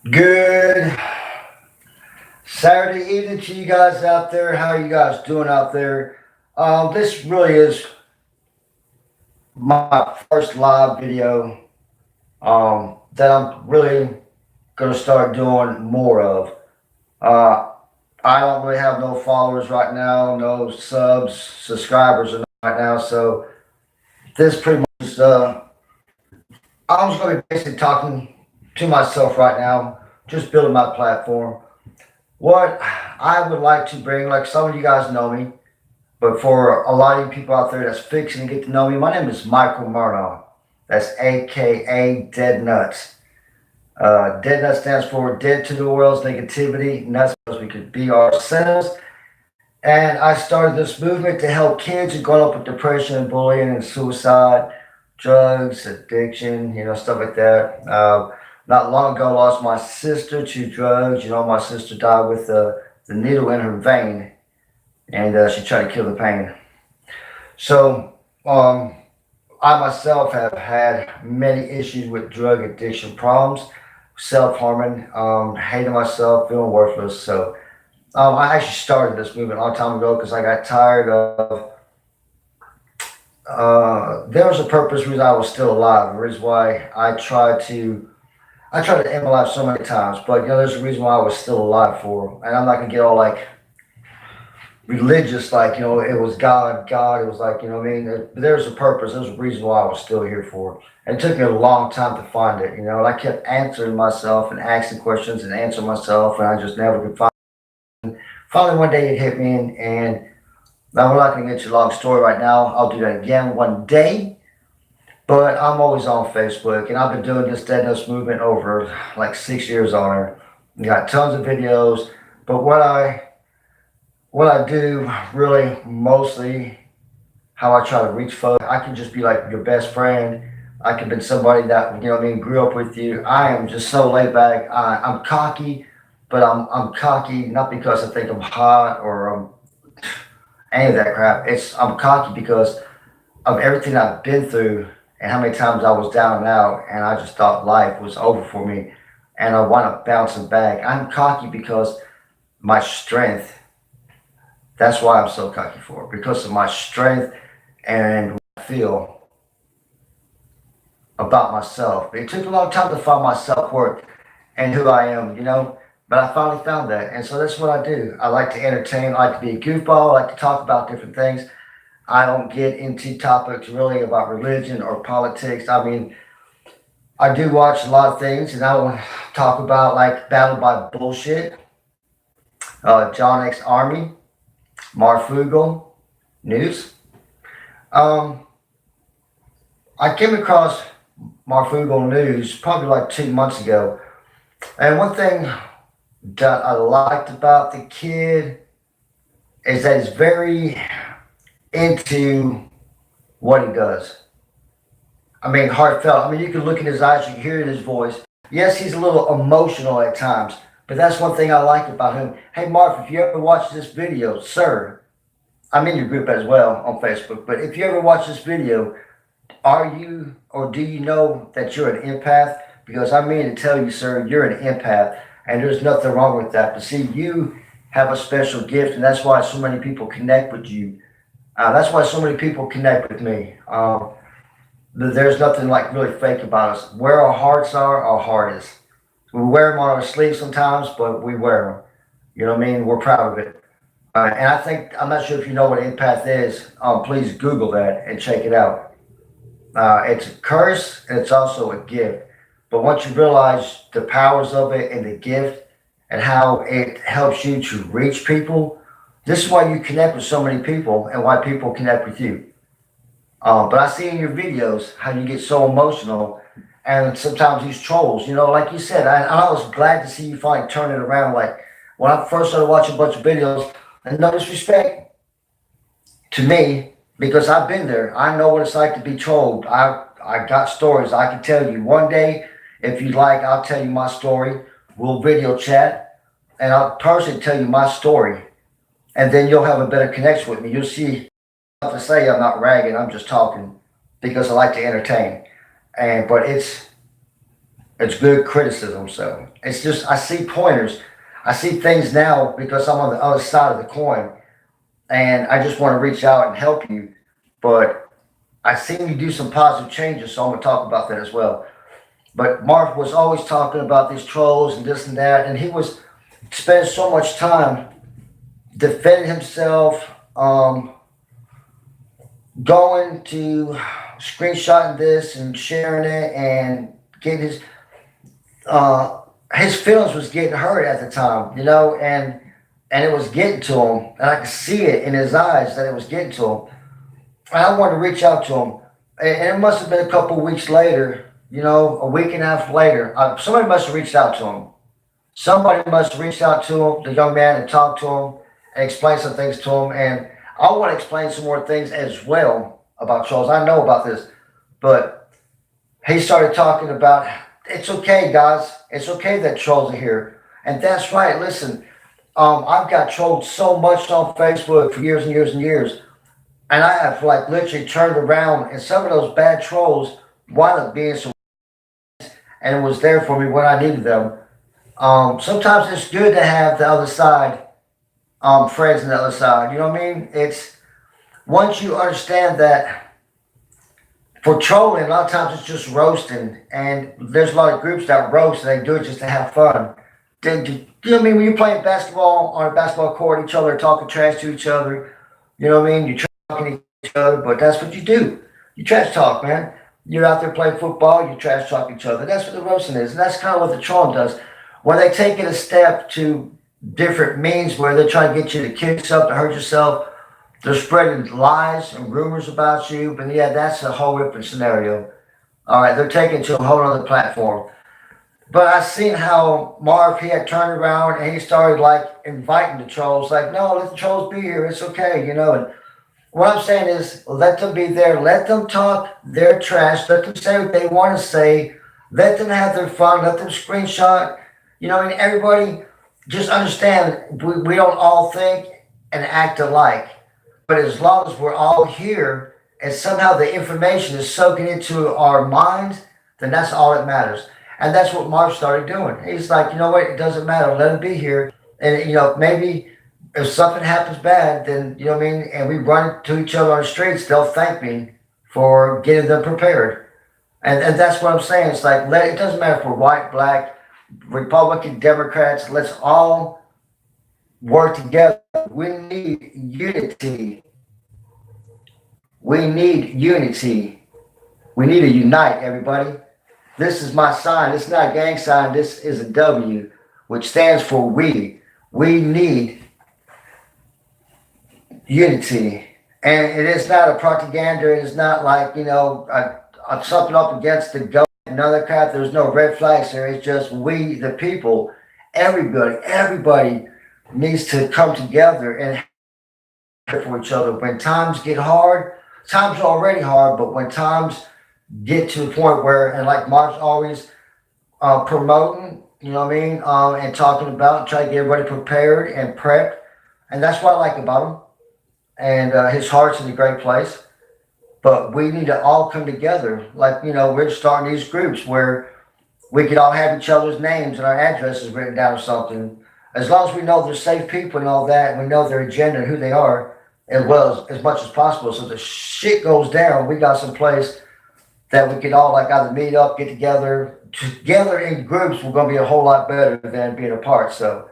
Good Saturday evening to you guys out there. How are you guys doing out there? This really is my first live video that I'm really going to start doing more of. Uh, I don't really have no followers right now, no subscribers right now, so this pretty much is, I'm just going to be basically talking to myself right now, just building my platform. What I would like to bring, like some of you guys know me, but for a lot of you people out there that's fixing to get to know me, my name is Michael Murdoch. That's AKA Deadnutts. Deadnutts stands for Dead to the World's Negativity, nuts because we could be ourselves. And I started this movement to help kids who grow up with depression and bullying and suicide, drugs, addiction, stuff like that. Not long ago, I lost my sister to drugs. My sister died with the needle in her vein, and she tried to kill the pain. So, I myself have had many issues with drug addiction problems, self-harming, hating myself, feeling worthless. So, I actually started this movement a long time ago because I got tired of. There was a purpose reason I was still alive. The reason why I tried to end my life so many times, but there's a reason why I was still alive for. And I'm not gonna get all like religious, like it was God. It was like what I mean. There's a purpose. There's a reason why I was still here for. And it took me a long time to find it. And I kept answering myself and asking questions and answering myself, and I just never could find it. Finally, one day it hit me, and now we're not gonna get you a long story right now. I'll do that again one day. But I'm always on Facebook, and I've been doing this Deadnutts movement over like 6 years on there. Got tons of videos, but what I do really mostly, how I try to reach folks, I can just be like your best friend. I can be somebody that grew up with you. I am just so laid back. I'm cocky, but I'm cocky not because I think I'm hot or any of that crap. I'm cocky because of everything I've been through. And how many times I was down and out, and I just thought life was over for me, and I want to bounce back. I'm cocky because my strength. That's why I'm so cocky for, because of my strength and what I feel about myself. It took a long time to find my self-worth and who I am, but I finally found that, and so that's what I do. I like to entertain. I like to be a goofball. I like to talk about different things. I don't get into topics really about religion or politics. I mean, I do watch a lot of things, and I don't talk about like Battled by Bullsht, John X Army, Marfoogle, news. I came across Marfoogle news probably like 2 months ago, and one thing that I liked about the kid is that he's very into what he does. I mean, heartfelt. I mean, you can look in his eyes, you can hear it in his voice. Yes, he's a little emotional at times, but that's one thing I like about him. Hey, Marf, if you ever watch this video, sir, I'm in your group as well on Facebook, but if you ever watch this video, are you or do you know that you're an empath? Because I mean to tell you, sir, you're an empath, and there's nothing wrong with that. But see, you have a special gift, and that's why so many people connect with you. That's why so many people connect with me. There's nothing like really fake about us. Where our hearts are, our heart is. We wear them on our sleeves sometimes, but we wear them. You know what I mean? We're proud of it. And I think, I'm not sure if you know what empath is. Please Google that and check it out. It's a curse, and it's also a gift. But once you realize the powers of it and the gift and how it helps you to reach people, this is why you connect with so many people and why people connect with you. But I see in your videos how you get so emotional, and sometimes these trolls, like you said, I was glad to see you finally turn it around. Like when I first started watching a bunch of videos, and no disrespect to me, because I've been there. I know what it's like to be trolled. I got stories I can tell you. One day, if you'd like, I'll tell you my story. We'll video chat, and I'll personally tell you my story. And then you'll have a better connection with me. You'll see, to say I'm not ragging, I'm just talking because I like to entertain. But it's It's good criticism. So it's just, I see pointers. I see things now because I'm on the other side of the coin, and I just want to reach out and help you. But I seen you do some positive changes, so I'm gonna talk about that as well. But Mark was always talking about these trolls and this and that, and he was spending so much time defending himself, going to screenshotting this and sharing it and getting his feelings was getting hurt at the time, you know, and it was getting to him, and I could see it in his eyes that it was getting to him. And I wanted to reach out to him, and it must have been a couple of weeks later, you know, a week and a half later. Somebody must have reached out to him. Somebody must have reached out to him, the young man, and talked to him and explained some things to him. And I want to explain some more things as well about trolls. I know about this, but he started talking about, it's okay, guys. It's okay that trolls are here. And that's right. Listen, I've got trolled so much on Facebook for years and years and years. And I have like literally turned around, and some of those bad trolls wound up being some, and it was there for me when I needed them. Sometimes it's good to have the other side, friends on the other side. You know what I mean? It's once you understand that for trolling, a lot of times it's just roasting, and there's a lot of groups that roast and they do it just to have fun. You know what I mean? When you're playing basketball on a basketball court, each other talking trash to each other. You know what I mean? You talking to each other, but that's what you do. You trash talk, man. You're out there playing football, you trash talk each other. That's what the roasting is, and that's kind of what the trolling does. When they take it a step to different means where they're trying to get you to kick yourself, to hurt yourself, they're spreading lies and rumors about you. But yeah, that's a whole different scenario. All right, they're taking it to a whole other platform. But I seen how Marv, he had turned around and he started like inviting the trolls, like, no, let the trolls be here. It's okay, you know. And what I'm saying is, let them be there. Let them talk their trash. Let them say what they want to say. Let them have their fun. Let them screenshot. You know, and everybody just understand we don't all think and act alike. But as long as we're all here and somehow the information is soaking into our minds, then that's all that matters. And that's what Mark started doing. He's like, you know what? It doesn't matter. Let it be here. And, you know, maybe if something happens bad, then, you know what I mean, and we run to each other on the streets, they'll thank me for getting them prepared. And that's what I'm saying. It's like, it doesn't matter if we're white, black, Republican, Democrats. Let's all work together. We need unity. We need unity. We need to unite, everybody. This is my sign. This is not a gang sign. This is a W, which stands for we. We need unity. And it is not a propaganda. It is not like, you know, something up against the government and other crap. There's no red flags here. It's just we, the people, everybody needs to come together and for each other. When times get hard, times are already hard, but when times get to the point where, and like Mark's always promoting, you know what I mean, and talking about, trying to get everybody prepared and prepped. And that's what I like about him. And his heart's in a great place. But we need to all come together. Like, you know, we're starting these groups where we could all have each other's names and our addresses written down or something. As long as we know they're safe people and all that, and we know their agenda and who they are, as well as much as possible. So the shit goes down, we got some place that we could all like either meet up, get together. Together in groups, we're going to be a whole lot better than being apart. So,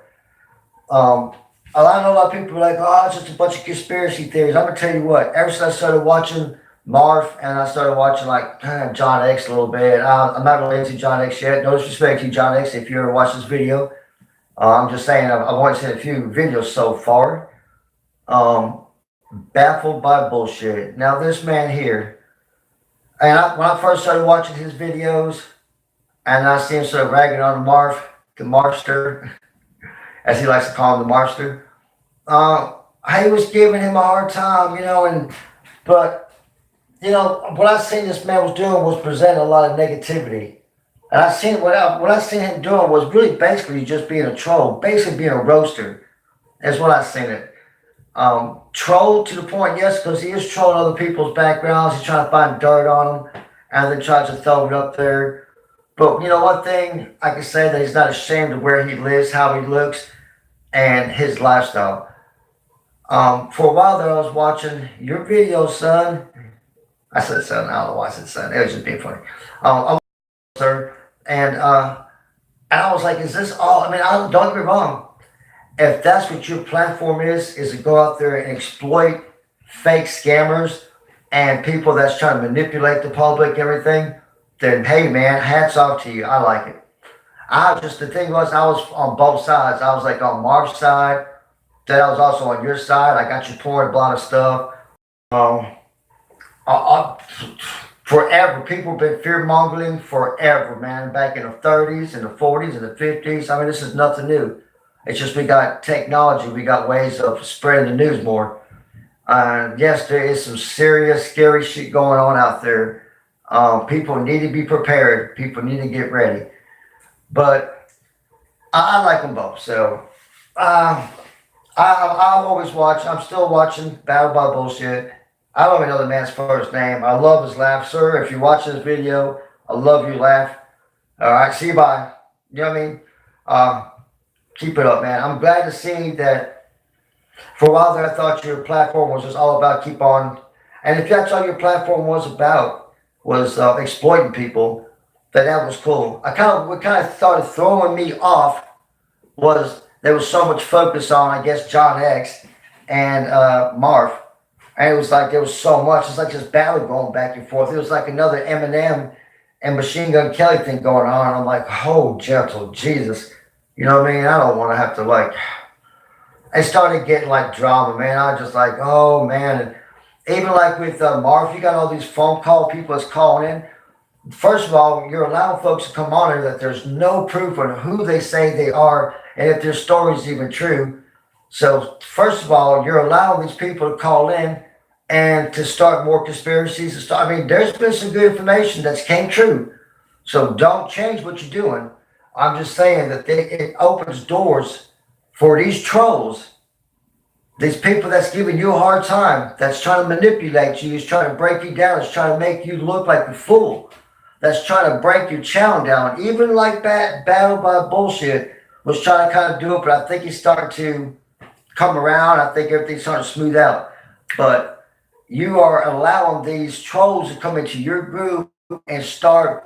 I know a lot of people are like, oh, it's just a bunch of conspiracy theories. I'm going to tell you what, ever since I started watching Marv and I started watching like John X a little bit, I'm not really into John X yet. No disrespect to John X if you ever watched this video. I'm just saying I've only seen a few videos so far. Baffled by bullshit. Now this man here, and when I first started watching his videos, and I see him sort of ragging on the Marfster, as he likes to call him, the Marfster. He was giving him a hard time, you know, but you know what I seen this man was doing was presenting a lot of negativity, and I seen what I seen him doing was really basically just being a troll, basically being a roaster. That's what I seen it. Troll to the point, yes, because he is trolling other people's backgrounds. He's trying to find dirt on them, and then tries to throw it up there. But you know, one thing I can say that he's not ashamed of where he lives, how he looks, and his lifestyle. For a while there, I was watching your video, son. I said son. I don't know why I said son. It was just being funny. I'm sir, and I was like, is this all? I mean, don't get me wrong. If that's what your platform is to go out there and exploit fake scammers and people that's trying to manipulate the public, everything, then hey, man, hats off to you. I like it. The thing was, I was on both sides. I was like on Mark's side. Then I was also on your side. I got you pouring a lot of stuff. Um, forever, people have been fear mongering forever, man. Back in the 30s and the 40s and the 50s. I mean, this is nothing new. It's just we got technology. We got ways of spreading the news more. Yes, there is some serious, scary shit going on out there. People need to be prepared. People need to get ready. But I like them both. So I'll always watch. I'm still watching Battle by Bullshit. I don't even know the man's first name. I love his laugh, sir. If you watch this video, I love your laugh. All right, see you, bye. You know what I mean? Keep it up, man. I'm glad to see that. For a while there, I thought your platform was just all about keep on. And if that's all your platform was about, was exploiting people, then that was cool. What kind of started throwing me off was there was so much focus on, I guess, John X and Marf. And it was like, there was so much. It's like this battle going back and forth. It was like another Eminem and Machine Gun Kelly thing going on. I'm like, oh, gentle Jesus. You know what I mean? I don't want to have to like, I started getting like drama, man. I was just like, oh, man. And even like with Marf, you got all these phone call people that's calling in. First of all, you're allowing folks to come on here that there's no proof on who they say they are and if their story is even true. So first of all, you're allowing these people to call in and to start more conspiracies. I mean, there's been some good information that's came true. So don't change what you're doing. I'm just saying that it opens doors for these trolls, these people that's giving you a hard time, that's trying to manipulate you, is trying to break you down, is trying to make you look like a fool, that's trying to break your channel down. Even like that Battle by Bullshit was trying to kind of do it, but I think he's starting to come around. I think everything's starting to smooth out. But you are allowing these trolls to come into your group and start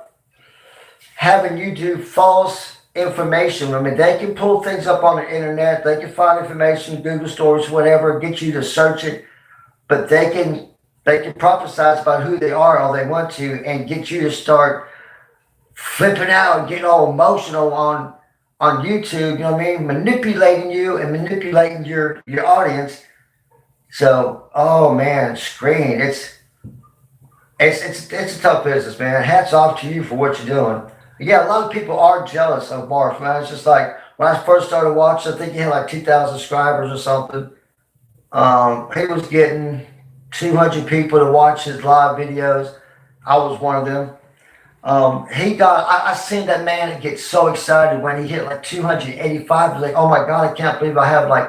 having you do false information. I mean, they can pull things up on the internet. They can find information, Google stories, whatever, get you to search it. But they can prophesize about who they are all they want to and get you to start flipping out and getting all emotional on YouTube, you know what I mean? Manipulating you and manipulating your audience. So, oh man, screen. It's a tough business, man. Hats off to you for what you're doing. Yeah, a lot of people are jealous of Marf, man. It's just like when I first started watching, I think he had like 2,000 subscribers or something. He was getting 200 people to watch his live videos. I was one of them. I seen that man get so excited when he hit like 285. He was like, oh my God, I can't believe I have like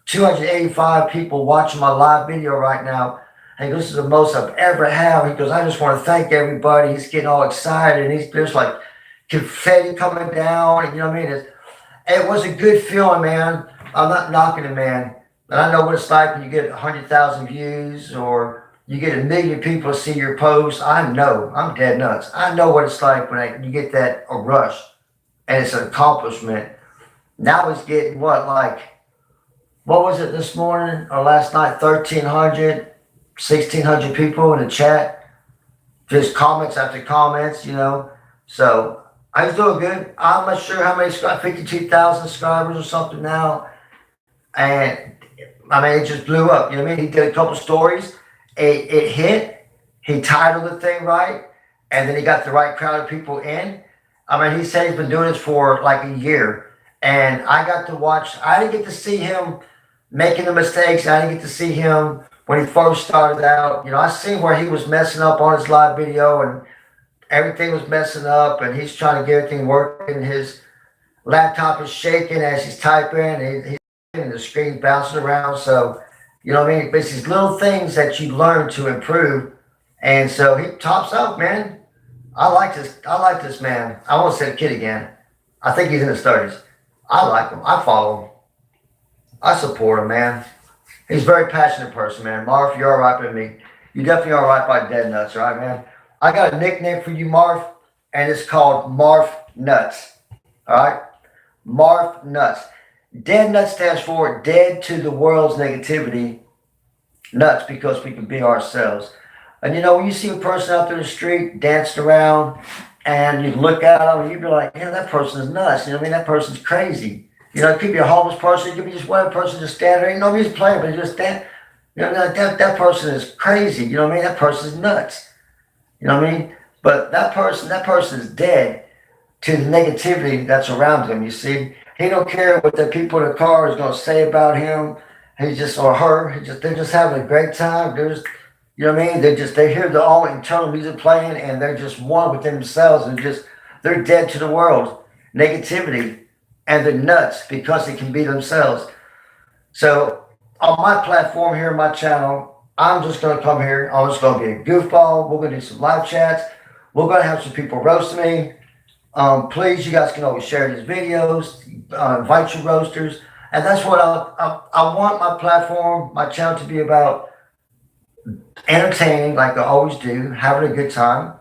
285 people watching my live video right now. And he goes, this is the most I've ever had. He goes, I just want to thank everybody. He's getting all excited and he's just like confetti coming down. And you know what I mean? It was a good feeling, man. I'm not knocking it, man. But I know what it's like when you get 100,000 views or you get 1 million people to see your post. I know. I'm dead nuts. I know what it's like when you get a rush and it's an accomplishment. Now it's getting what was it this morning or last night? 1,300, 1,600 people in the chat. Just comments after comments, you know. So I was doing good. I'm not sure how many 52,000 subscribers or something now. And I mean, it just blew up. You know what I mean? He did a couple stories. It hit. He titled the thing right. And then he got the right crowd of people in. I mean, he said he's been doing this for like a year. And I got to watch. I didn't get to see him making the mistakes. I didn't get to see him when he first started out. You know, I seen where he was messing up on his live video and everything was messing up. And he's trying to get everything working. His laptop is shaking as he's typing. He's and the screen bouncing around. So, you know what I mean? It's these little things that you learn to improve. And so he tops out, man. I like this man. I won't say the kid again. I think he's in his 30s. I like him. I follow him. I support him, man. He's a very passionate person, man. Marv, you're all right with me. You definitely are right by Deadnutts, right, man? I got a nickname for you, Marv, and it's called Marf Nuts. All right? Marf Nuts. Deadnutts stands for dead to the world's negativity. Nuts, because we can be ourselves. And you know, when you see a person out there in the street dancing around and you look at them and you'd be like, yeah, that person is nuts. You know what I mean? That person's crazy. You know, it could be a homeless person. It could be just one person just standing there. You know, he's playing, but he just stand. You know, that person is crazy. You know what I mean? That person is nuts. You know what I mean? But that person is dead to the negativity that's around him, you see. He don't care what the people in the car is going to say about him. He just, or her, they're just having a great time. They're just, you know what I mean? They hear the all internal music playing and they're just one within themselves and they're dead to the world. Negativity. And they're nuts because they can be themselves. So on my platform here, my channel, I'm just going to come here. I'm just going to be a goofball. We're going to do some live chats. We're going to have some people roast me. Please, you guys can always share these videos. Invite your roasters. And that's what I want my platform, my channel to be about. Entertaining, like I always do. Having a good time.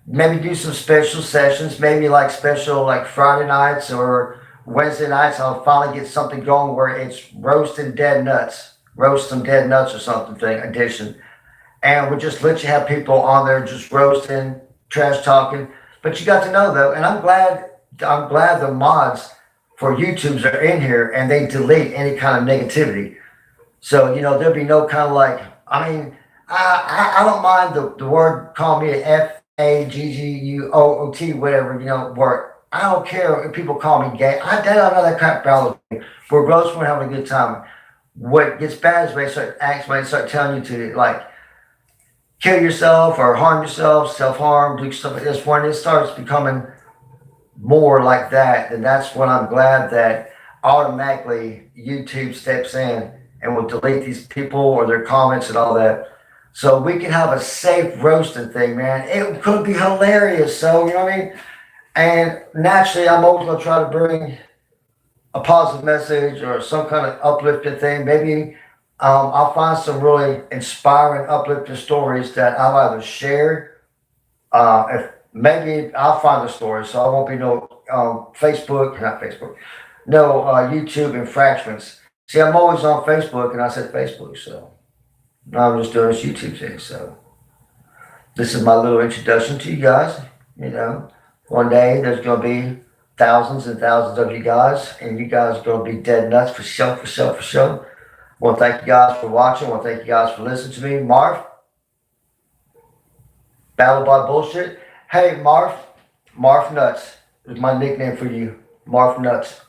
Maybe do some special sessions. Maybe like special like Friday nights or Wednesday nights. I'll finally get something going where it's roasting dead nuts. Roast some dead nuts or something edition. And we'll just let you have people on there just roasting, trash talking. But you got to know though, and I'm glad the mods for YouTubes are in here and they delete any kind of negativity. So, you know, there'll be no kind of like, I mean, I don't mind the word, call me an FAGGUOOT, whatever, you know, word. I don't care if people call me gay. I don't know that crap about me. We're roasting, we're having a good time. What gets bad is when they start telling you to like kill yourself or harm yourself, self-harm, do stuff like this. When it starts becoming more like that, then that's when I'm glad that automatically YouTube steps in and will delete these people or their comments and all that. So we can have a safe roasting thing, man. It could be hilarious. So, you know what I mean? And naturally, I'm always going to try to bring a positive message or some kind of uplifting thing. Maybe I'll find some really inspiring, uplifting stories that I'll either share. Maybe I'll find the story, so I won't be no YouTube infractions. See, I'm always on Facebook, and I said Facebook, so now I'm just doing this YouTube thing. So this is my little introduction to you guys. You know, one day there's going to be thousands and thousands of you guys, and you guys are going to be dead nuts for sure, for sure, for sure. I want to thank you guys for watching. I want to thank you guys for listening to me. Marf, Baffled by Bullshit. Hey, Marf Nuts is my nickname for you. Marf Nuts.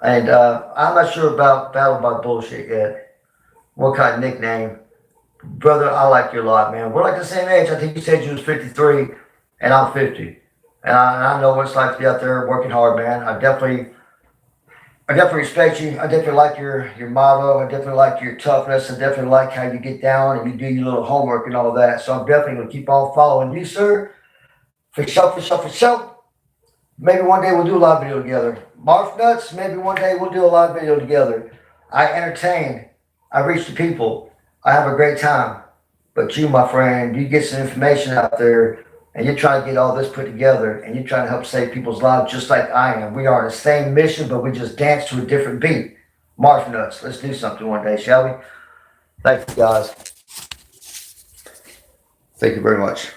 And I'm not sure about Baffled by Bullshit yet. What kind of nickname? Brother, I like you a lot, man. We're like the same age. I think you said you was 53 and I'm 50. And I know what it's like to be out there working hard, man. I definitely respect you. I definitely like your motto. I definitely like your toughness. I definitely like how you get down and you do your little homework and all that. So I'm definitely going to keep on following you, sir. For sure, for sure, for sure. Maybe one day we'll do a live video together. Marf Nuts, maybe one day we'll do a live video together. I entertain. I reach the people. I have a great time. But you, my friend, you get some information out there and you're trying to get all this put together and you're trying to help save people's lives just like I am. We are on the same mission, but we just dance to a different beat. Marf Nuts, let's do something one day, shall we? Thank you, guys. Thank you very much.